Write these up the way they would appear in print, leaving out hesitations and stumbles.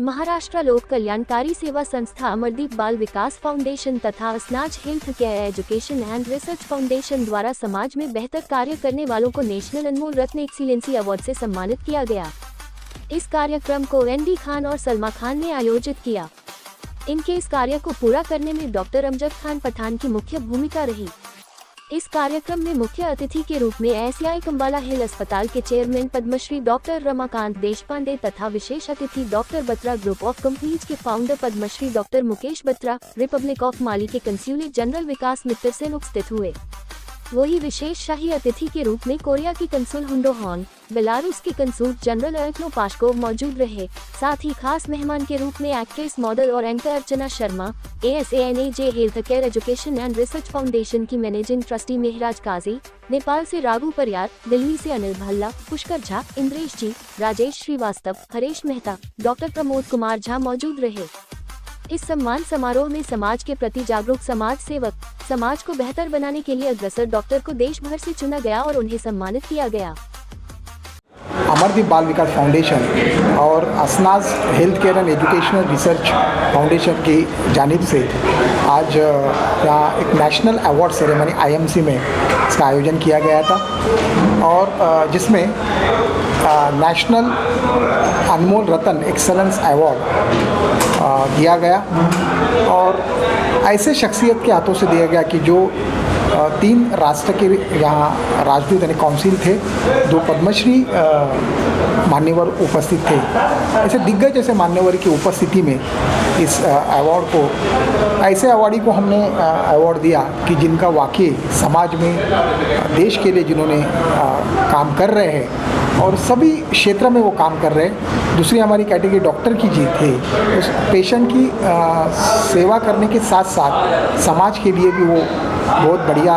महाराष्ट्र लोक कल्याणकारी सेवा संस्था, अमरदीप बाल विकास फाउंडेशन तथा Asnaj health care education and research foundation द्वारा समाज में बेहतर कार्य करने वालों को national Anmol Ratna excellency award से सम्मानित किया गया। इस कार्यक्रम को एनडी खान और सलमा खान ने आयोजित किया। इनके इस कार्य को पूरा करने में डॉक्टर अमजद खान पठान की मुख्य भूमिका रही। इस कार्यक्रम में मुख्य अतिथि के रूप में एसआई कंबाला हिल अस्पताल के चेयरमैन पद्मश्री डॉक्टर रमाकांत देशपांडे तथा विशेष अतिथि doctor Batra group of companies के founder Padmashri doctor Mukesh Batra, republic of Mali के कंस्यूलेट जनरल विकास मित्र सेन उपस्थित हुए। वही विशेष शाही अतिथि के रूप में कोरिया की कंसुल हुंडो हॉन, बेलारूस के कंसुल जनरल अर्कनो पाशकोव मौजूद रहे। साथ ही खास मेहमान के रूप में एक्ट्रेस, मॉडल और anchor Archana Sharma, ASANAJ health care education and research foundation की मैनेजिंग ट्रस्टी मेहराज काजी, नेपाल से राघु परियार, दिल्ली से अनिल भल्ला, पुष्कर झा, इंद्रेश जी, राजेश श्रीवास्तव, हरेश मेहता, डॉक्टर प्रमोद कुमार झा मौजूद रहे। इस सम्मान समारोह में समाज के प्रति जागरूक समाज सेवक, समाज को बेहतर बनाने के लिए अग्रसर डॉक्टर को देश भर से चुना गया और उन्हें सम्मानित किया गया। अमरदीप बाल विकास फाउंडेशन और Asnaaz health care and educational research foundation की जानिब से आज यहाँ एक नेशनल अवार्ड सेरेमनी IMC में इसका आयोजन किया गया था और जिसमें नेशनल अनमोल रत्न एक्सेलेंस अवार्ड दिया गया और ऐसे शख्सियत के हाथों से दिया गया कि जो 3 राष्ट्र के यहाँ राजदूत यानी काउंसिल थे, 2 पद्मश्री मान्यवर उपस्थित थे। ऐसे दिग्गज जैसे मान्यवर की उपस्थिति में इस अवार्ड को, ऐसे अवार्डी को हमने अवार्ड दिया कि जिनका वाकई समाज में, देश के लिए जिन्होंने काम कर रहे हैं और सभी क्षेत्र में वो काम कर रहे हैं। दूसरी हमारी कैटेगरी डॉक्टर की जीत है, उस पेशेंट की सेवा करने के साथ साथ समाज के लिए भी वो बहुत बढ़िया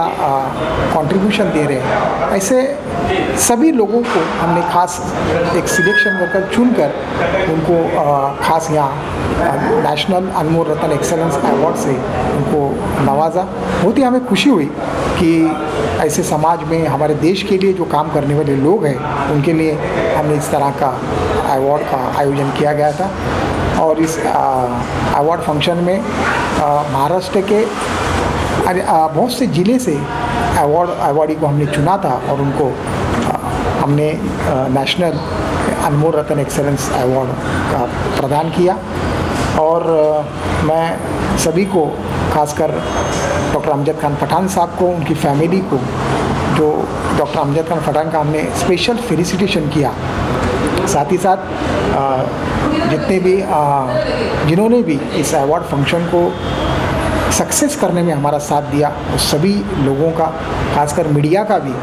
कंट्रीब्यूशन दे रहे हैं। ऐसे सभी लोगों को हमने खास एक सिलेक्शन वर्कर चुनकर उनको खास यहाँ नेशनल अनमोल रत्न एक्सेलेंस अवार्ड से उनको नवाजा। बहुत ही हमें खुशी हुई कि ऐसे समाज में हमारे देश के लिए जो काम करने वाले लोग हैं उनके लिए हमने इस तरह का अवार्ड का आयोजन किया गया था। और इस अवार्ड फंक्शन में महाराष्ट्र के बहुत से ज़िले से अवार्डी को हमने चुना था और उनको हमने नेशनल अनमोल रत्न एक्सेलेंस अवार्ड का प्रदान किया। और मैं सभी को, खासकर डॉक्टर अमजद खान पठान साहब को, उनकी फैमिली को, जो डॉक्टर अमजद खान पठान का हमने स्पेशल फेलिसिटेशन किया। साथ ही साथ जितने भी जिन्होंने भी इस अवार्ड फंक्शन को सक्सेस करने में हमारा साथ दिया, उस सभी लोगों का, खासकर मीडिया का भी,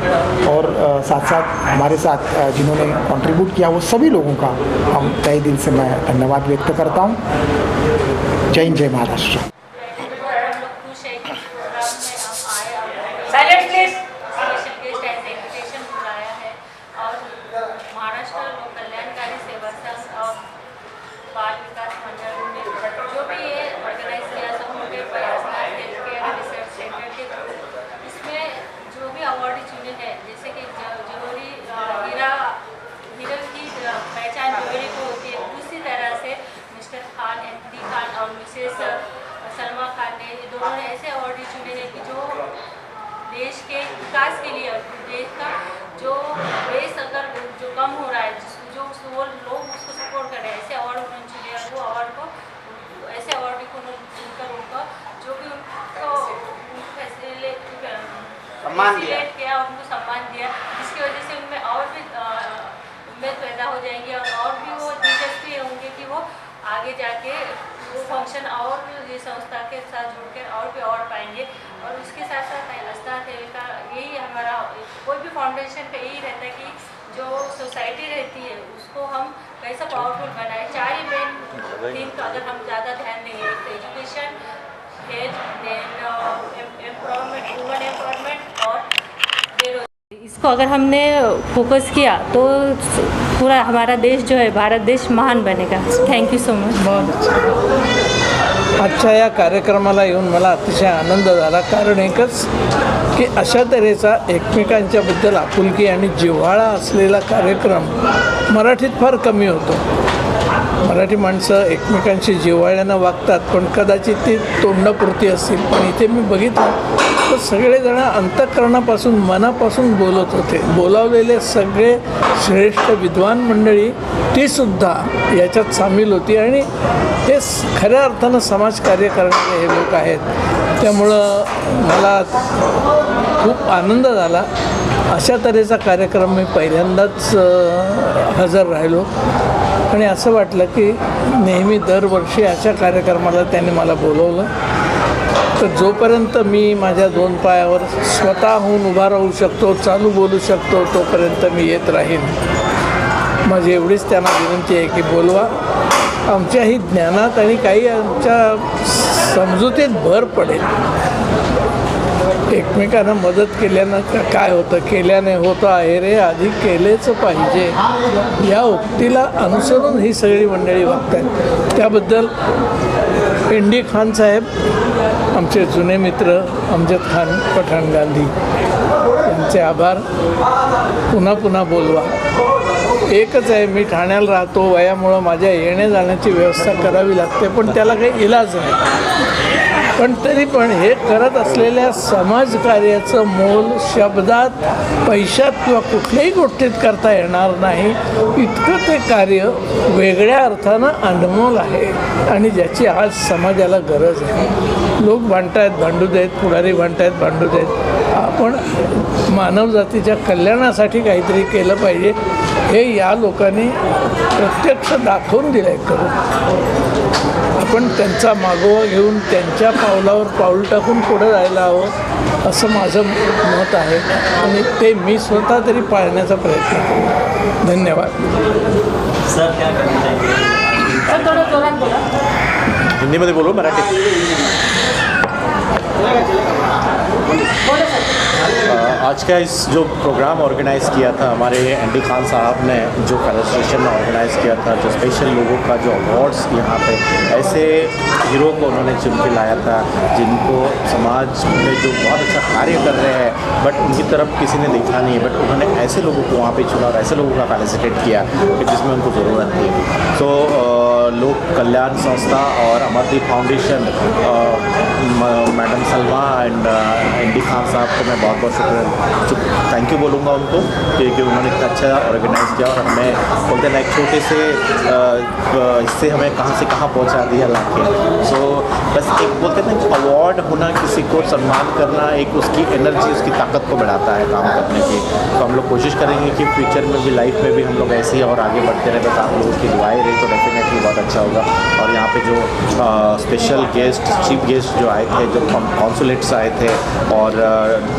और साथ साथ हमारे साथ जिन्होंने कंट्रीब्यूट किया वो सभी लोगों का हम तहे दिल से मैं धन्यवाद व्यक्त करता हूँ। जय हिंद, जय महाराष्ट्र। महाराष्ट्र लोक कल्याणकारी सेवा संघ और बाल विकास मंडल ने जो भी ये ऑर्गेनाइज किया, सब उनके प्रयास हेल्थ केयर रिसर्च सेंटर के थ्रू इसमें जो भी अवार्डी चुने हैं, जैसे कि जौहरी हीरा की पहचान जौहरी को होती है, दूसरी तरह से मिस्टर खान, एनडी खान और मिसेस सलमा खान ने, ये दोनों ने ऐसे अवार्डी चुने हैं कि जो देश के विकास के लिए, देश का जो बेस अगर जो कम हो रहा है, जो वो लोग उसको सपोर्ट कर रहे हैं, ऐसे अवार्ड उन्होंने चुने और वो अवार्ड को, ऐसे अवार्ड को उन्होंने चुनकर उनको जो भी उनको फैसिलिटेट किया, उनको सम्मान दिया, जिसकी वजह से उनमें और भी उम्मीद पैदा हो जाएगी और भी वो दिलचस्पी होंगे कि वो आगे जाके वो फंक्शन और ये संस्था के साथ जुड़कर और भी और पाएंगे। और उसके साथ साथ अस्नाज हेल्थ का यही हमारा, कोई भी फाउंडेशन का यही रहता है कि जो सोसाइटी रहती है उसको हम कैसा पावरफुल बनाए। 4 ही मेन थिंग का अगर हम ज़्यादा ध्यान देंगे, तो education, health, then empowerment, women empowerment और बेरोजगारी, इसको अगर हमने फोकस किया तो पूरा हमारा देश जो है, भारत देश महान बनेगा। Thank you so much. बहुत आजच्या या कार्यक्रमाला येऊन मला अतिशय आनंद झाला। कारण एकच की अशा तऱ्हेचा एकमेकांच्याबद्दल आपुलकी आणि जिव्हाळा असलेला कार्यक्रम मराठीत फार कमी होतो। मराठी माणसं एकमेकांशी जिव्हाळ्यानं वागतात, पण कदाचित ती तोंडापुरती असतील. पण इथे मी बघितलं तर सगळेजण अंतःकरणापासून मनापासून बोलत होते. बोलावलेले सगळे श्रेष्ठ विद्वान मंडळी तीसुद्धा याच्यात सामील होती आणि हे खऱ्या अर्थानं समाजकार्य करणारे हे लोक आहेत. त्यामुळं मला खूप आनंद झाला. अशा तऱ्हेचा कार्यक्रम मी पहिल्यांदाच हजर राहिलो आणि असं वाटलं की नेहमी दरवर्षी अशा कार्यक्रमाला त्यांनी मला बोलवलं. तर जोपर्यंत मी माझ्या 2 पायावर स्वतःहून उभा राहू शकतो, चालू बोलू शकतो, तोपर्यंत मी येत राहीन. माझी एवढीच त्यांना विनंती आहे की बोलवा. आमच्याही ज्ञानात आणि काही आमच्या समजुतीत भर पडेल. एकमेकांना मदत केल्यानं काय होतं, केल्याने होतं आहे रे, आधी केलेच पाहिजे. या उक्तीला अनुसरून ही सगळी मंडळी वागतात. त्याबद्दल एन.डी. खान साहेब, आमचे जुने मित्र अमजद खान पठाण गांधी यांचे आभार. पुन्हा पुन्हा बोलवा. एकच आहे, मी ठाण्याला राहतो, वयामुळं माझ्या येण्या जाण्याची व्यवस्था करावी लागते, पण त्याला काही इलाज नाही. पण तरी पण हे करत असलेल्या समाजकार्याचं मोल शब्दात, पैशात किंवा कुठल्याही गोष्टीत करता येणार नाही. इतकं ते कार्य वेगळ्या अर्थानं अनमोल आहे आणि ज्याची आज समाजाला गरज आहे. लोक भांडतायत, भांडू देत, पुढारी भांडतायत, भांडू देत. आपण मानवजातीच्या कल्याणासाठी काहीतरी केलं पाहिजे हे या लोकांनी प्रत्यक्ष दाखवून दिलं आहे. करून आपण त्यांचा मागोवा घेऊन त्यांच्या पावलावर पाऊल टाकून पुढे जायला हवं असं माझं मत आहे आणि ते मी स्वतः तरी पाळण्याचा प्रयत्न करू. धन्यवाद. सर क्या करना चाहिए? थोड़ा जोरात बोला. हिंदीमध्ये बोलू मराठी? आज का इस जो प्रोग्राम ऑर्गेनाइज़ किया था हमारे एन.डी. खान साहब ने, जो फेडरेशन ने ऑर्गेनाइज़ किया था, जो स्पेशल लोगों का जो अवार्ड्स यहाँ पे ऐसे हीरो को उन्होंने चुन के लाया था जिनको समाज में जो बहुत अच्छा कार्य कर रहे हैं बट उनकी तरफ किसी ने देखा नहीं है, बट उन्होंने ऐसे लोगों को वहाँ पे चुना और ऐसे लोगों का फेलिसिटेट किया कि जिसमें उनको ज़रूरत थी. तो लोक कल्याण संस्था और Amardeep foundation, madam Salma and ND. Khan साहब को मैं बहुत बहुत थैंक यू बोलूँगा उनको क्योंकि उन्होंने इतना अच्छा ऑर्गेनाइज़ किया और हमें बोलते हैं एक छोटे से इससे हमें कहाँ से कहाँ पहुँचा दिया लाके. सो बस एक बोलते हैं ना अवार्ड होना, किसी को सम्मान करना, एक उसकी एनर्जी, उसकी ताकत को बढ़ाता है काम करने की. तो हम लोग कोशिश करेंगे कि फ्यूचर में भी, लाइफ में भी हम लोग ऐसे ही और आगे बढ़ते रहे. बस आप लोगों की दुआएं रही तो डेफिनेटली बहुत अच्छा होगा. और यहाँ पे जो स्पेशल गेस्ट, चीफ गेस्ट जो आए थे, जो कॉन्सुलेट्स आए थे और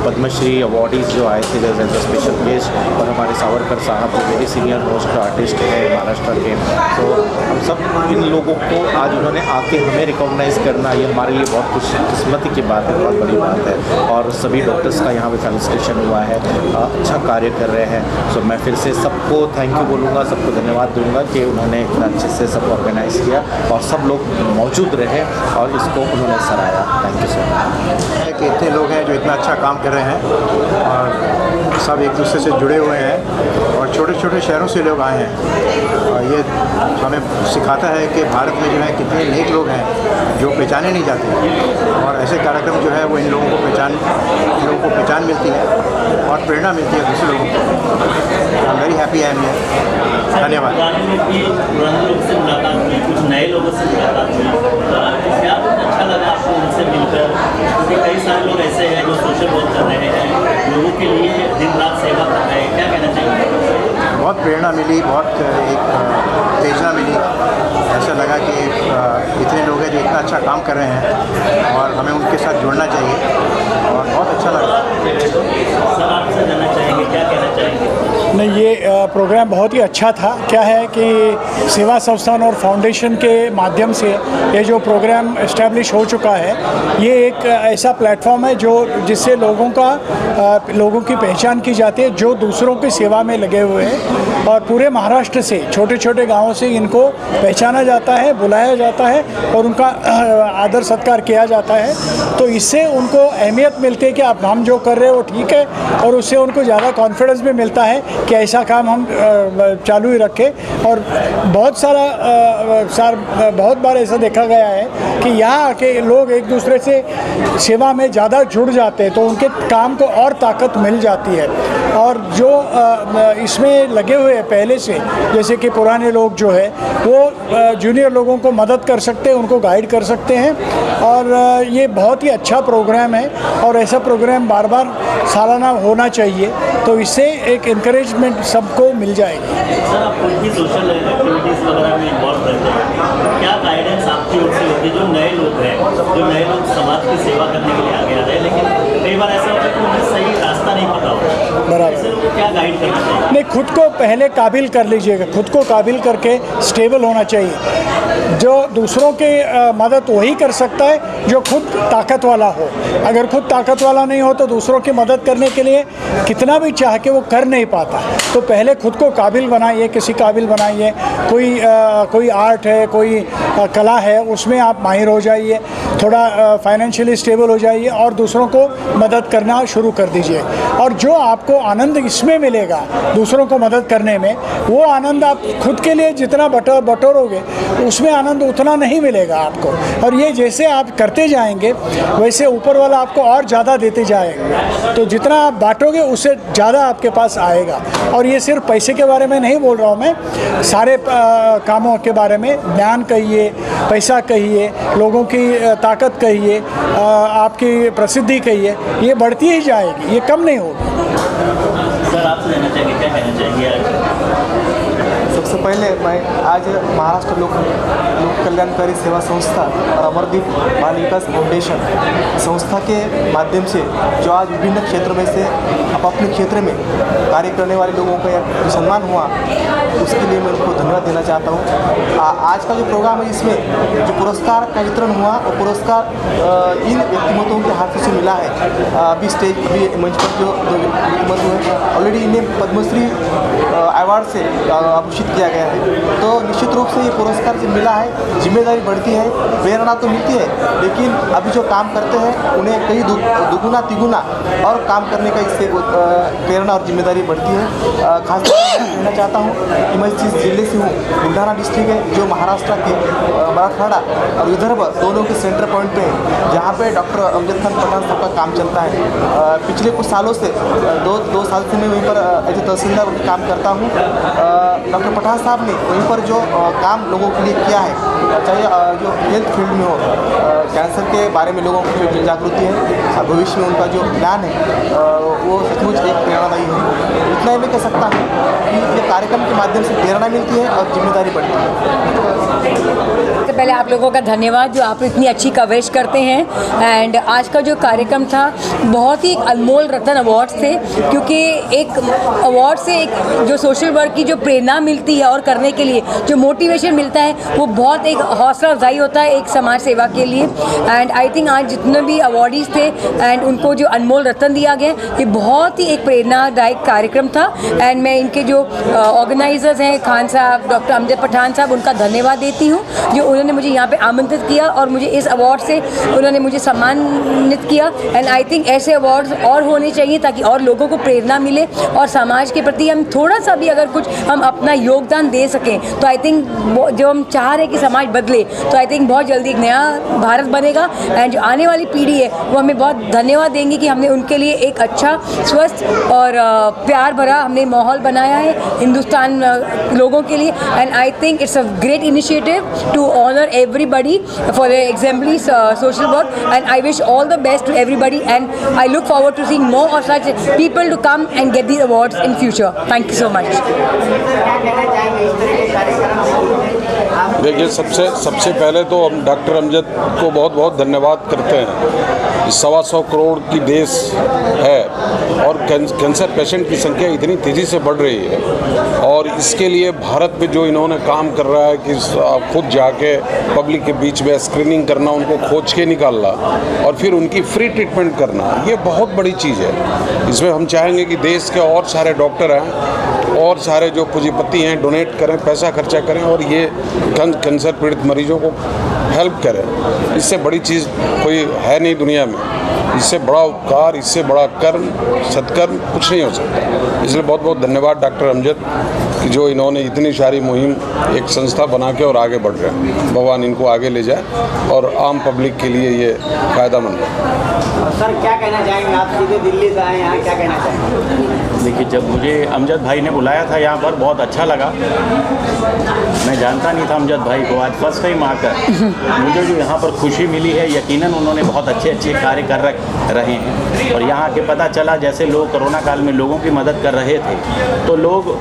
पद्मश्री अवार्डीज़ जो आए थे एज ए स्पेशल गेस्ट, और हमारे सावरकर साहब जो वेरी सीनियर मोस्ट आर्टिस्ट हैं महाराष्ट्र के. तो हम सब इन लोगों को आज उन्होंने आके हमें रिकॉग्नाइज़ करना, ये हमारे लिए बहुत खुशकिस्मती की बात है, बहुत बड़ी बात है. और सभी डॉक्टर्स का यहाँ पे फेलिसिटेशन हुआ है, अच्छा कार्य कर रहे हैं. सो मैं फिर से सबको थैंक यू बोलूँगा, सबको धन्यवाद दूँगा कि उन्होंने इतना अच्छे से सब ऑर्गेनाइज़ किया और सब लोग मौजूद रहे और इसको उन्होंने सराहा. Thank you so much. कि इतने लोग हैं जो इतना अच्छा काम कर रहे हैं और सब एक दूसरे से जुड़े हुए हैं और छोटे छोटे शहरों से लोग आए हैं. और ये हमें सिखाता है कि भारत में जो है कितने नेक लोग हैं जो पहचाने नहीं जाते. और ऐसे कार्यक्रम जो है वो इन लोगों को पहचान मिलती है और प्रेरणा मिलती है दूसरे लोगों को. I am very happy I am here. धन्यवाद. पुराने लोग से मुलाकात हुई, कुछ नए लोगों से मुलाकात हुई, क्या अच्छा लगा आपको उनसे मिलकर? क्योंकि कई सारे लोग ऐसे हैं जो सोशल वर्क कर रहे हैं, लोगों के लिए दिन रात सेवा कर रहे हैं, क्या कहना चाहिए? बहुत प्रेरणा मिली, बहुत एक उत्तेजना मिली. ऐसा लगा कि इतने लोग हैं जो इतना अच्छा काम कर रहे हैं और हमें उनके साथ जुड़ना चाहिए और बहुत अच्छा लगा. सर आपसे जानना चाहेंगे, क्या कहना चाहेंगे? नहीं, ये प्रोग्राम बहुत ही अच्छा था. क्या है कि सेवा संस्थान और फाउंडेशन के माध्यम से ये जो प्रोग्राम इस्टेब्लिश हो चुका है, ये एक ऐसा प्लेटफॉर्म है जो जिससे लोगों की पहचान की जाती है जो दूसरों की सेवा में लगे हुए हैं. और पूरे महाराष्ट्र से, छोटे छोटे गांवों से इनको पहचाना जाता है, बुलाया जाता है और उनका आदर सत्कार किया जाता है. तो इससे उनको अहमियत मिलती है कि आप हम जो कर रहे हैं वो ठीक है और उससे उनको ज़्यादा कॉन्फिडेंस भी मिलता है कि ऐसा काम हम चालू ही रखें। और बहुत बहुत बार ऐसा देखा गया है कि यहाँ आके लोग एक दूसरे से सेवा में ज़्यादा जुड़ जाते हैं, तो उनके काम को और ताकत मिल जाती है। और जो इसमें लगे हुए हैं पहले से, जैसे कि पुराने लोग जो है वो जूनियर लोगों को मदद कर सकते हैं, उनको गाइड कर सकते हैं। और ये बहुत ही अच्छा प्रोग्राम है और ऐसा प्रोग्राम बार बार सालाना होना चाहिए, तो इससे एक इनकरेजमेंट सबको मिल जाएगी। सर, आप कोई भी सोशल एक्टिविटीज़ वगैरह में इन्वॉल्व रहते हैं, क्या गाइडेंस आपकी ओर से होती है? जो नए लोग हैं, जो नए लोग समाज की सेवा करने के लिए आगे आ रहे हैं, लेकिन कई बार ऐसा होता है कि उन्हें सही रास्ता नहीं पता होता, बराबर, तो क्या गाइड करना चाहिए? नहीं, खुद को पहले काबिल कर लीजिएगा, खुद को काबिल करके स्टेबल होना चाहिए। जो दूसरों की मदद वही कर सकता है जो खुद ताकत वाला हो। अगर खुद ताकत वाला नहीं हो तो दूसरों की मदद करने के लिए कितना भी चाह के वो कर नहीं पाता। तो पहले खुद को काबिल बनाइए, किसी काबिल बनाइए। कोई आर्ट है, कोई कला है, उसमें आप माहिर हो जाइए, थोड़ा फाइनेंशियली स्टेबल हो जाइए और दूसरों को मदद करना शुरू कर दीजिए। और जो आपको आनंद इसमें मिलेगा दूसरों को मदद करने में, वो आनंद आप खुद के लिए जितना बटोरोगे उसमें आनंद उतना नहीं मिलेगा आपको। और ये जैसे आप करते जाएंगे वैसे ऊपर वाला आपको और ज़्यादा देते जाएंगे। तो जितना आप बांटोगे उससे ज़्यादा आपके पास आएगा। और ये सिर्फ पैसे के बारे में नहीं बोल रहा हूँ मैं, सारे कामों के बारे में, ज्ञान कहिए, पैसा कहिए, लोगों की ताकत कहिए, आपकी प्रसिद्धि कहिए, ये बढ़ती ही जाएगी, ये कम नहीं होगी। सर, आपसे लेना चाहिए, क्या कहना चाहिए आज? सबसे पहले मैं आज महाराष्ट्र लोक कल्याणकारी सेवा संस्था और अमरदीप बाल विकास फाउंडेशन संस्था के माध्यम से जो आज विभिन्न क्षेत्र में से अपने क्षेत्र में कार्य करने वाले लोगों का जो सम्मान हुआ, उसके लिए मैं उनको धन्यवाद देना चाहता हूँ। आज का जो प्रोग्राम है, इसमें जो पुरस्कार का वितरण हुआ, वो पुरस्कार इन व्यक्तिमतों के हाथों से मिला है। अभी मंच पर जो व्यक्तिमत है, ऑलरेडी इन्हें पद्मश्री अवार्ड से आभूषित किया गया है। तो निश्चित रूप से ये पुरस्कार जब मिला है, जिम्मेदारी बढ़ती है, प्रेरणा तो मिलती है, लेकिन अभी जो काम करते हैं उन्हें कई दुगुना तिगुना और काम करने का इससे प्रेरणा और जिम्मेदारी बढ़ती है। खासकर कहना चाहता हूँ कि मैं जिस जिले से हूँ, बुल्ढाना डिस्ट्रिक्ट है, जो महाराष्ट्र के मराठवाड़ा और विदर्भ दोनों के सेंटर पॉइंट पे है, जहाँ पे डॉक्टर अमजद खान पठान साहब का काम चलता है। पिछले कुछ सालों से दो साल से मैं वहीं पर एज ए तहसीलदार काम करता हूँ। डॉक्टर पठान साहब ने वहीं पर जो काम लोगों के लिए किया है, चाहे जो हेल्थ फील्ड में हो, कैंसर के बारे में लोगों की जो जागृति है, भविष्य में उनका जो प्लान है, वो सचमुच एक प्रेरणादायी है। इतना ही मैं कह सकता हूँ कि ये कार्यक्रम के माध्यम से प्रेरणा मिलती है और जिम्मेदारी बढ़ती है। सबसे पहले आप लोगों का धन्यवाद जो आप इतनी अच्छी कवरेज करते हैं। एंड आज का जो कार्यक्रम था बहुत ही अनमोल रत्न अवार्ड्स थे, क्योंकि एक अवार्ड से एक जो सोशल वर्क की जो प्रेरणा मिलती है और करने के लिए जो मोटिवेशन मिलता है, वो बहुत एक हौसला अफजाई होता है एक समाज सेवा के लिए। एंड आई थिंक आज जितने भी अवार्डीज़ थे एंड उनको जो अनमोल रत्न दिया गया, ये बहुत ही एक प्रेरणादायक कार्यक्रम था। एंड मैं इनके जो ऑर्गेनाइजर्स हैं, खान साहब, डॉक्टर अमजद पठान साहब, उनका धन्यवाद देती हूँ जो उन्होंने मुझे यहाँ पे आमंत्रित किया और मुझे इस अवार्ड से उन्होंने मुझे सम्मानित किया। एंड आई थिंक ऐसे अवार्ड्स और होने चाहिए ताकि और लोगों को प्रेरणा मिले और समाज के प्रति हम थोड़ा सा भी अगर कुछ हम अपना योगदान दे सकें, तो आई थिंक जो हम चाह रहे हैं कि समाज बदले, तो आई थिंक बहुत जल्दी एक नया भारत बनेगा। एंड जो आने वाली पीढ़ी है वो हमें बहुत धन्यवाद देंगे कि हमने उनके लिए एक अच्छा, स्वस्थ और प्यार भरा हमने माहौल बनाया है हिंदुस्तान लोगों के लिए। And I think it's a great initiative to honour everybody for their exemplary social work, and I wish all the best to everybody, and I look forward to seeing more of such people to come and get these awards in future. Thank you so much. देखिए, सबसे पहले तो हम doctor Amjad को बहुत बहुत धन्यवाद करते हैं। 125 करोड़ की देश है और कैंसर पेशेंट की संख्या इतनी तेज़ी से बढ़ रही है, और इसके लिए भारत में जो इन्होंने काम कर रहा है कि खुद जाके पब्लिक के बीच में स्क्रीनिंग करना, उनको खोज के निकालना और फिर उनकी फ्री ट्रीटमेंट करना, ये बहुत बड़ी चीज़ है। इसमें हम चाहेंगे कि देश के और सारे डॉक्टर हैं और सारे जो पूंजीपति हैं डोनेट करें, पैसा खर्चा करें और ये कैंसर पीड़ित मरीजों को हेल्प करें। इससे बड़ी चीज़ कोई है नहीं दुनिया में, इससे बड़ा उपकार, इससे बड़ा कर्म, सत्कर्म कुछ नहीं हो सकता। इसलिए बहुत बहुत धन्यवाद डॉक्टर अमजद कि जो इन्होंने इतनी सारी मुहिम एक संस्था बना के और आगे बढ़ रहे हैं। भगवान इनको आगे ले जाए और आम पब्लिक के लिए ये फ़ायदेमंद है। सर क्या कहना चाहेंगे आप, सीधे दिल्ली से आए यहाँ, क्या कहना चाहेंगे? देखिए, जब मुझे अमजद भाई ने बुलाया था यहाँ पर बहुत अच्छा लगा। मैं जानता नहीं था अमजद भाई को, आज फर्स्ट टाइम आकर मुझे जो यहाँ पर खुशी मिली है, यकीनन उन्होंने बहुत अच्छे अच्छे कार्य कर रहे हैं। और यहाँ के पता चला जैसे लोग कोरोना काल में लोगों की मदद कर रहे थे, तो लोग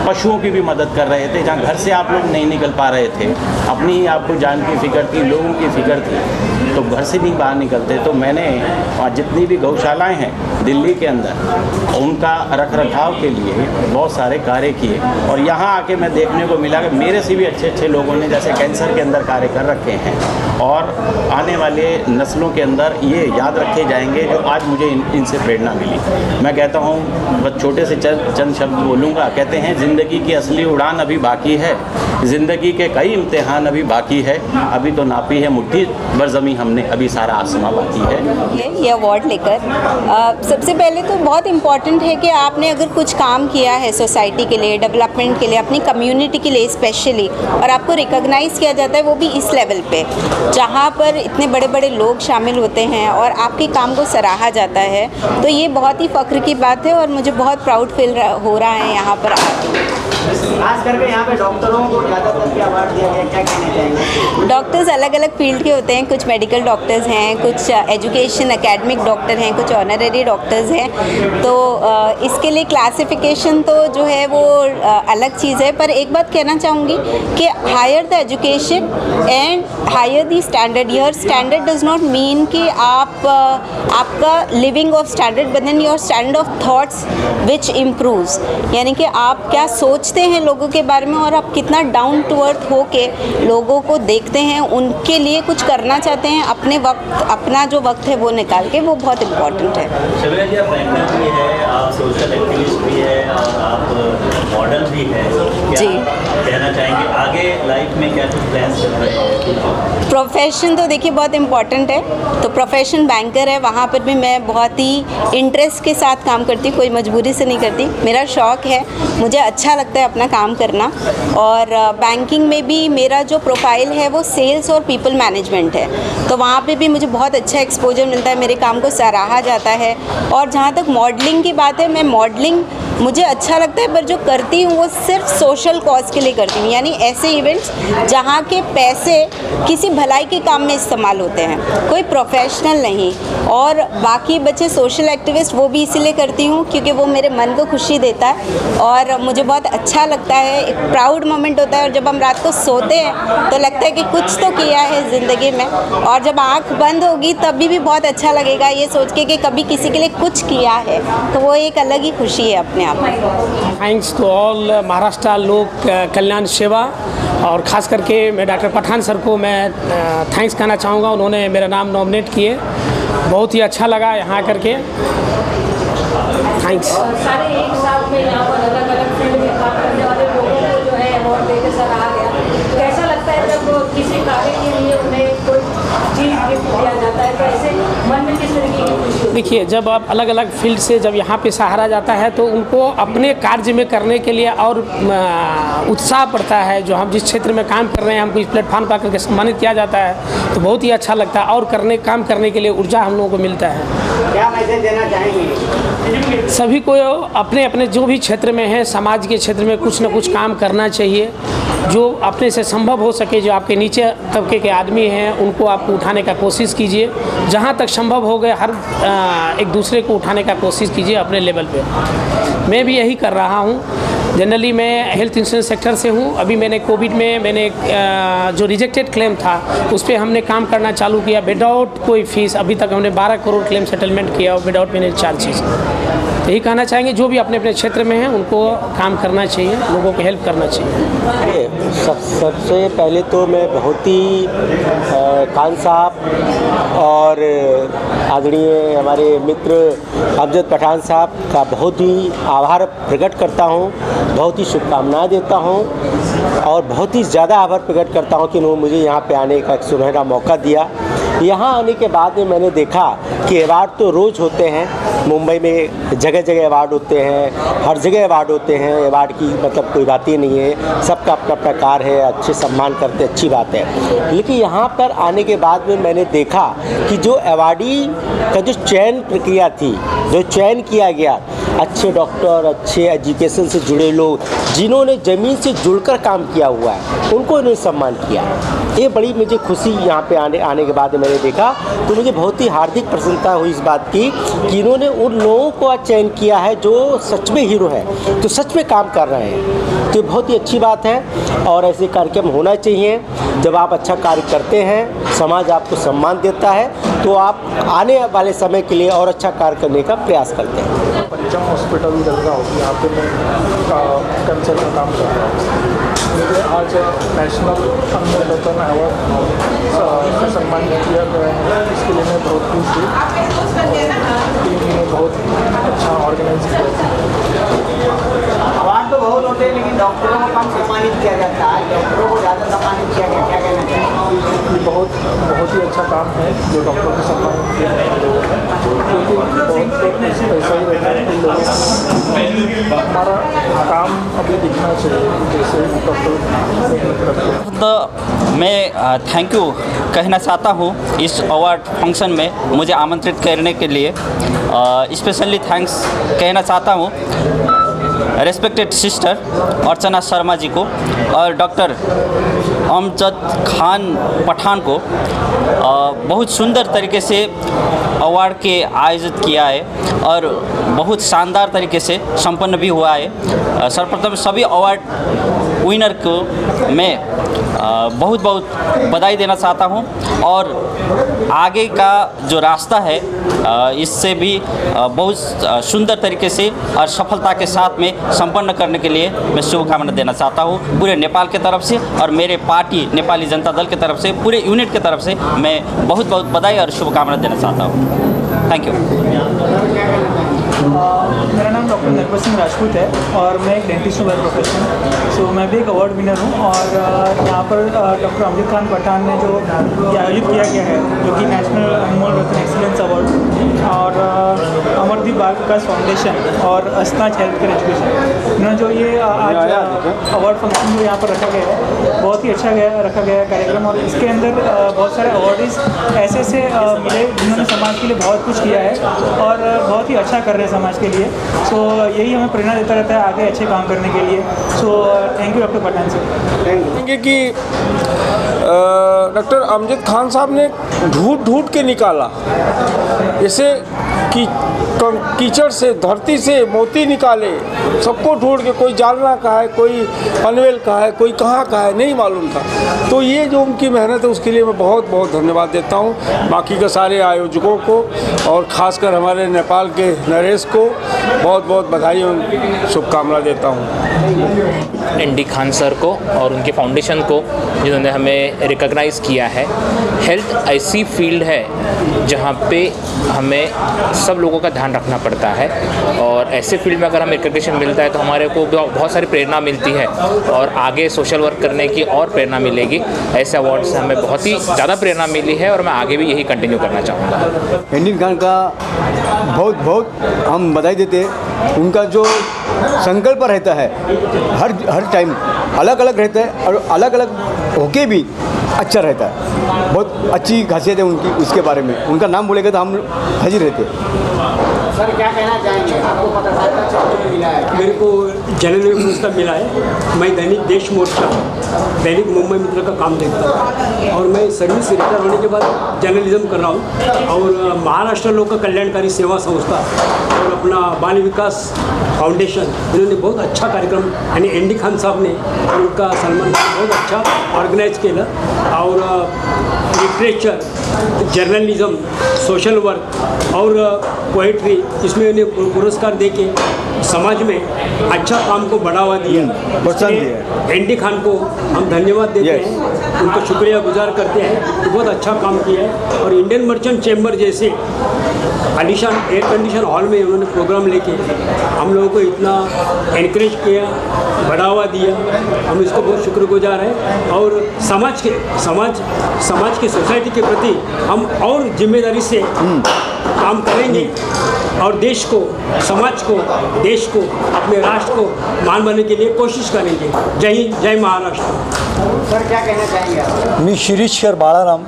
पशुओं की भी मदद कर रहे थे। जहाँ घर से आप लोग नहीं निकल पा रहे थे, अपनी ही आपको जान की फ़िक्र थी, लोगों की फ़िक्र थी, तो घर से नहीं बाहर निकलते। तो मैंने जितनी भी गौशालाएं हैं दिल्ली के अंदर, उनका रखरखाव के लिए बहुत सारे कार्य किए। और यहाँ आके मैं देखने को मिला कि मेरे से भी अच्छे अच्छे लोगों ने जैसे कैंसर के अंदर कार्य कर रखे हैं, और आने वाले नस्लों के अंदर ये याद रखे जाएंगे जो आज मुझे इनसे प्रेरणा मिली। मैं कहता हूँ, बस छोटे से चंद शब्द बोलूँगा। कहते हैं ज़िंदगी की असली उड़ान अभी बाकी है, ज़िंदगी के कई इम्तिहान अभी बाकी है, अभी तो नापी है मुट्ठी भर ज़मीं हमने, अभी सारा आसमां बाकी है। ये अवार्ड लेकर सबसे पहले तो बहुत इम्पॉर्टेंट है कि आपने अगर कुछ काम किया है सोसाइटी के लिए, डेवलपमेंट के लिए, अपनी कम्युनिटी के लिए स्पेशली, और आपको रिकॉग्नाइज़ किया जाता है वो भी इस लेवल पे जहाँ पर इतने बड़े बड़े लोग शामिल होते हैं और आपके काम को सराहा जाता है, तो ये बहुत ही फ़ख्र की बात है और मुझे बहुत प्राउड फील हो रहा है यहाँ पर आके। खास करके यहाँ पे डॉक्टरों को ज़्यादातर क्या अवार्ड दिया गया, क्या कहना चाहेंगे? डॉक्टर्स अलग अलग फील्ड के होते हैं, कुछ मेडिकल डॉक्टर्स हैं, कुछ एजुकेशन एकेडमिक डॉक्टर हैं, कुछ ऑनररी डॉक्टर्स हैं। तो इसके लिए क्लासिफिकेशन तो जो है वो अलग चीज़ है, पर एक बात कहना चाहूँगी कि higher the education and higher the standard. Your standard does not mean कि आपका living of standard, but then your standard of thoughts which improves, यानी कि आप क्या सोचते हैं लोगों के बारे में और आप कितना डाउन टू अर्थ हो के लोगों को देखते हैं, उनके लिए कुछ करना चाहते हैं, अपने वक्त, अपना जो वक्त है वो निकाल के, वो बहुत इम्पोर्टेंट है। शबीना जी, आप बैंकर भी है, आप सोशल एक्टिविस्ट भी है और आप मॉडल भी है, जी कहना चाहेंगे आगे लाइफ में क्या कुछ प्लान्स चल रहे हैं? प्रोफेशन तो देखिए बहुत इम्पॉर्टेंट है, तो प्रोफेशन बैंकर है, वहाँ पर भी मैं बहुत ही इंटरेस्ट के साथ काम करती हूँ, कोई मजबूरी से नहीं करती, मेरा शौक़ है, मुझे अच्छा लगता है अपना काम करना। और बैंकिंग में भी मेरा जो प्रोफाइल है वो सेल्स और पीपल मैनेजमेंट है, तो वहाँ पे भी मुझे बहुत अच्छा एक्सपोजर मिलता है, मेरे काम को सराहा जाता है। और जहाँ तक मॉडलिंग की बात है, मैं मॉडलिंग मुझे अच्छा लगता है, पर जो करती हूँ वो सिर्फ सोशल कॉज के लिए करती हूँ, यानी ऐसे इवेंट्स जहाँ के पैसे किसी भलाई के काम में इस्तेमाल होते हैं, कोई प्रोफेशनल नहीं। और बाकी बचे सोशल एक्टिविस्ट, वो भी इसीलिए करती हूँ क्योंकि वो मेरे मन को खुशी देता है और मुझे बहुत अच्छा लगता है, एक प्राउड मोमेंट होता है। और जब हम रात को सोते हैं तो लगता है कि कुछ तो किया है ज़िंदगी में, और जब आँख बंद होगी तभी भी बहुत अच्छा लगेगा ये सोच के कि कभी किसी के लिए कुछ किया है, तो वो एक अलग ही खुशी है अपने आप। थैंक्स टू ऑल महाराष्ट्र लोक कल्याण सेवा, और ख़ास करके मैं डॉक्टर पठान सर को मैं थैंक्स कहना चाहूँगा, उन्होंने मेरा नाम नॉमिनेट किए, बहुत ही अच्छा लगा यहाँ करके, थैंक्स। सारे एक साथ में यहाँ पर अलग अलग फील्ड में काम करने वाले लोगों को जो है अवार्ड देकर सराहा गया, कैसा लगता है जब किसी कार्य के लिए उन्हें कोई चीज़ गिफ्ट दिया जाता है, तो ऐसे मन में किस तरीके की खुशी? देखिए, जब आप अलग अलग फील्ड से जब यहाँ पे सहारा जाता है तो उनको अपने कार्य में करने के लिए और उत्साह पड़ता है। जो हम जिस क्षेत्र में काम कर रहे हैं, हमको इस प्लेटफॉर्म पर आकर सम्मानित किया जाता है तो बहुत ही अच्छा लगता है, और काम करने के लिए ऊर्जा हम लोगों को मिलता है। क्या मैसेज देना चाहेंगे? सभी को अपने अपने जो भी क्षेत्र में है, समाज के क्षेत्र में कुछ न कुछ काम करना चाहिए, जो अपने से संभव हो सके। जो आपके नीचे तबके के आदमी हैं उनको आप उठाने का कोशिश कीजिए, जहाँ तक संभव हो गए हर एक दूसरे को उठाने का कोशिश कीजिए अपने लेवल पे। मैं भी यही कर रहा हूँ। जनरली मैं हेल्थ इंश्योरेंस सेक्टर से हूँ। अभी मैंने कोविड में जो रिजेक्टेड क्लेम था उस पर हमने काम करना चालू किया विदाउट कोई फीस। अभी तक हमने 12 करोड़ क्लेम सेटलमेंट किया विदाउट एनी चार्जेस। तो यही कहना चाहेंगे जो भी अपने अपने क्षेत्र में हैं उनको काम करना चाहिए, लोगों को हेल्प करना चाहिए। सबसे पहले तो मैं बहुत ही खान साहब और आदरणीय हमारे मित्र अमजद पठान साहब का बहुत ही आभार प्रकट करता हूँ, बहुत ही शुभकामनाएं देता हूँ और बहुत ही ज़्यादा आभार प्रकट करता हूँ कि उन्होंने मुझे यहाँ पे आने का एक सुनहरा मौका दिया। यहाँ आने के बाद में मैंने देखा कि अवार्ड तो रोज़ होते हैं, मुंबई में जगह जगह अवार्ड होते हैं, हर जगह अवार्ड होते हैं, अवार्ड की मतलब कोई बात ही नहीं है, सबका अपना प्रकार है, अच्छे सम्मान करते अच्छी बात है। लेकिन यहाँ पर आने के बाद में मैंने देखा कि जो अवार्डी का जो चयन प्रक्रिया थी, जो चयन किया गया, अच्छे डॉक्टर, अच्छे एजुकेशन से जुड़े लोग जिन्होंने ज़मीन से जुड़कर काम किया हुआ है, उनको इन्होंने सम्मान किया। ये बड़ी मुझे खुशी यहाँ पे आने के बाद मैंने देखा, तो मुझे बहुत ही हार्दिक प्रसन्नता हुई इस बात की कि इन्होंने उन लोगों को चयन किया है जो सच में हीरो है, तो सच में काम कर रहे हैं। तो बहुत ही अच्छी बात है और ऐसे कार्यक्रम होना चाहिए। जब आप अच्छा कार्य करते हैं, समाज आपको सम्मान देता है, तो आप आने वाले समय के लिए और अच्छा कार्य करने का प्रयास करते हैं। पंचम हॉस्पिटल जलगांव, यहाँ पे मैं कैंसर का काम कर रहा हूँ। मुझे आज नेशनल अमर रत्न अवार्ड से सम्मानित किया गया है, इसके लिए मैं बहुत खुश हूँ और टीम ने बहुत अच्छा ऑर्गेनाइज किया। अवार्ड तो बहुत होते हैं लेकिन डॉक्टरों को कम सम्मानित किया जाता है, डॉक्टरों को ज़्यादा सम्मानित किया गया, क्या कहना चाहिए? बहुत ही अच्छा काम है जो डॉक्टर को सम्मानित किया है, क्योंकि बहुत ऐसा ही रहता है कि लोग हमारा काम अभी दिखना चाहिए जैसे डॉक्टर। तो मैं थैंक यू कहना चाहता हूँ इस अवार्ड फंक्शन में मुझे आमंत्रित करने के लिए। स्पेशली थैंक्स कहना चाहता हूँ रेस्पेक्टेड सिस्टर अर्चना शर्मा जी को और डॉक्टर अमजद खान पठान को। बहुत सुंदर तरीके से अवार्ड के आयोजित किया है और बहुत शानदार तरीके से संपन्न भी हुआ है। सर्वप्रथम सभी अवार्ड विनर को मैं बहुत बहुत बधाई देना चाहता हूं और आगे का जो रास्ता है इससे भी बहुत सुंदर तरीके से और सफलता के साथ में संपन्न करने के लिए मैं शुभकामना देना चाहता हूं पूरे नेपाल के तरफ से और मेरे पार्टी नेपाली जनता दल के तरफ से, पूरे यूनिट के तरफ से मैं बहुत बहुत बधाई और शुभकामना देना चाहता हूं। Thank you. मेरा नाम डॉक्टर नरवर सिंह राजपूत है और मैं एक डेंटिस्ट हूँ बाय प्रोफेशन। सो मैं भी एक अवार्ड विनर हूँ और यहाँ पर डॉक्टर अमजद खान पठान ने जो आयोजित किया गया है जो कि नेशनल अनमोल रत्न एक्सीलेंस अवार्ड और अमरदीप बाल विकास फाउंडेशन और अस्ताज हेल्थ केयर एजुकेशन, इन्होंने जो ये आज अवार्ड फंक्शन जो यहाँ पर रखा गया है बहुत ही अच्छा रखा गया है कार्यक्रम। और इसके अंदर बहुत सारे अवार्डीज ऐसे से मिले जिन्होंने समाज के लिए बहुत कुछ किया है और बहुत ही अच्छा कर रहे हैं समाज के लिए। सो यही हमें प्रेरणा देता रहता है आगे अच्छे काम करने के लिए। So thank you doctor Pathan sir. कि डॉक्टर अमजद खान साहब ने ढूंढ के निकाला, जैसे कि कीचड़ से, धरती से मोती निकाले, सबको ढूंढ के, कोई जालना का है, कोई पनवेल का है, कोई कहाँ का है, नहीं मालूम था। तो ये जो उनकी मेहनत है उसके लिए मैं बहुत बहुत धन्यवाद देता हूँ बाकी के सारे आयोजकों को और ख़ासकर हमारे नेपाल के नरेश को बहुत बहुत बधाई और शुभकामना देता हूँ। एनडी खान सर को और उनके फाउंडेशन को जिन्होंने हमें रिकॉग्नाइज़ किया है। हेल्थ ऐसी फील्ड है जहाँ पे हमें सब लोगों का ध्यान रखना पड़ता है और ऐसे फील्ड में अगर हमें रिकॉग्निशन मिलता है तो हमारे को बहुत सारी प्रेरणा मिलती है और आगे सोशल वर्क करने की और प्रेरणा मिलेगी। ऐसे अवार्ड से हमें बहुत ही ज़्यादा प्रेरणा मिली है और मैं आगे भी यही कंटिन्यू करना चाहूँगा। एनडी खान का बहुत बहुत हम बधाई देते हैं। उनका जो संकल्प रहता है हर टाइम अलग अलग रहता है और अलग अलग होके भी अच्छा रहता है। बहुत अच्छी खासियत है उनकी, उसके बारे में उनका नाम बोलेगा तो हम हाजिर रहते हैं। सर क्या कहना चाहेंगे? आपको पत्रकारिता क्षेत्र में मिला है? मेरे को जर्नलिज्म पुरस्कार मिला है। मैं दैनिक देश मोर्चा, दैनिक मुंबई मित्र का काम देखता हूँ और मैं सर्विस रिटायर होने के बाद जर्नलिज्म कर रहा हूँ और महाराष्ट्र लोक कल्याणकारी सेवा संस्था और अपना बाल विकास फाउंडेशन, इन्होंने बहुत अच्छा कार्यक्रम आणि एनडी खान साहब ने उनका सन्मान बहुत अच्छा ऑर्गेनाइज केलं और लिटरेचर, जर्नलिज्म, सोशल वर्क और पोइट्री, इसमें उन्हें पुरस्कार देके समाज में अच्छा काम को बढ़ावा दिया। एनडी खान को हम धन्यवाद देते हैं, उनको शुक्रिया गुजार करते हैं, बहुत अच्छा काम किया है। और इंडियन मर्चेंट चैम्बर जैसे आलिशान एयर कंडीशन हॉल में उन्होंने प्रोग्राम लेके हम लोगों को इतना एनकरेज किया, बढ़ावा दिया, हम इसको बहुत शुक्रगुजार हैं। और समाज के सोसाइटी के प्रति हम और जिम्मेदारी से काम करेंगे और देश को, समाज को, देश को, अपने राष्ट्र को मान बनने के लिए कोशिश करेंगे। जय हिंद, जय महाराष्ट्र। सर क्या कहना चाहेंगे आप? मी शिरीषकर बाळाराम,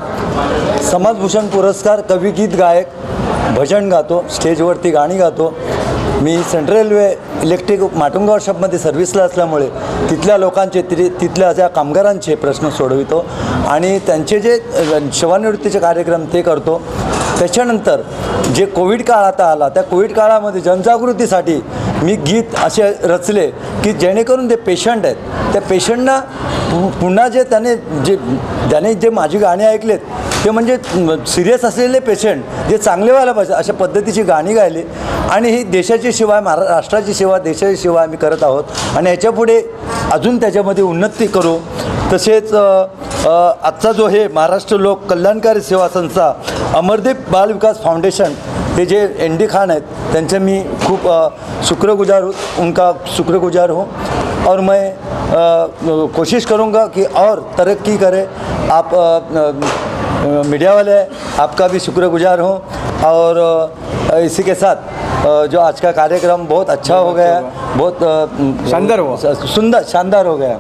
समाजभूषण पुरस्कार, कवी, गीत गायक, भजन गातो, स्टेजवरती गाणी गातो। मी सेंट्रल रेल्वे इलेक्ट्रिक माटुंगा वर्कशॉपमध्ये सर्व्हिसला असल्यामुळे तिथल्या लोकांचे तिथल्या ज्या कामगारांचे प्रश्न सोडवितो आणि त्यांचे जे सेवानिवृत्तीचे कार्यक्रम ते करतो। त्याच्यानंतर जे कोविड काळ आता आला, त्या कोविड काळामध्ये जनजागृतीसाठी मी गीत असे रचले की जेणेकरून ते पेशंट आहेत त्या पेशंटना पुन्हा त्याने जे माझी गाणी ऐकलेत ते म्हणजे सिरियस असलेले पेशंट जे चांगले व्हायला पाहिजे अशा पद्धतीची गाणी गायली आणि ही देशाची सेवा, महाराष्ट्राची सेवा, देशाची सेवा आम्ही करत आहोत आणि ह्याच्यापुढे अजून त्याच्यामध्ये उन्नती करू। तसेच आजचा जो हे महाराष्ट्र लोक कल्याणकारी सेवा संस्था अमरदीप बाल विकास फाउंडेशन, ते जे एनडी खान आहेत त्यांचे मी खूप उनका शुक्रगुजार हूँ और मैं कोशिश करूँगा कि और तरक्की करे। आप मीडिया वाले, आपका भी शुक्रगुजार हूँ। और इसी के साथ जो आज का कार्यक्रम बहुत अच्छा हो गया, बहुत शानदार हो गया।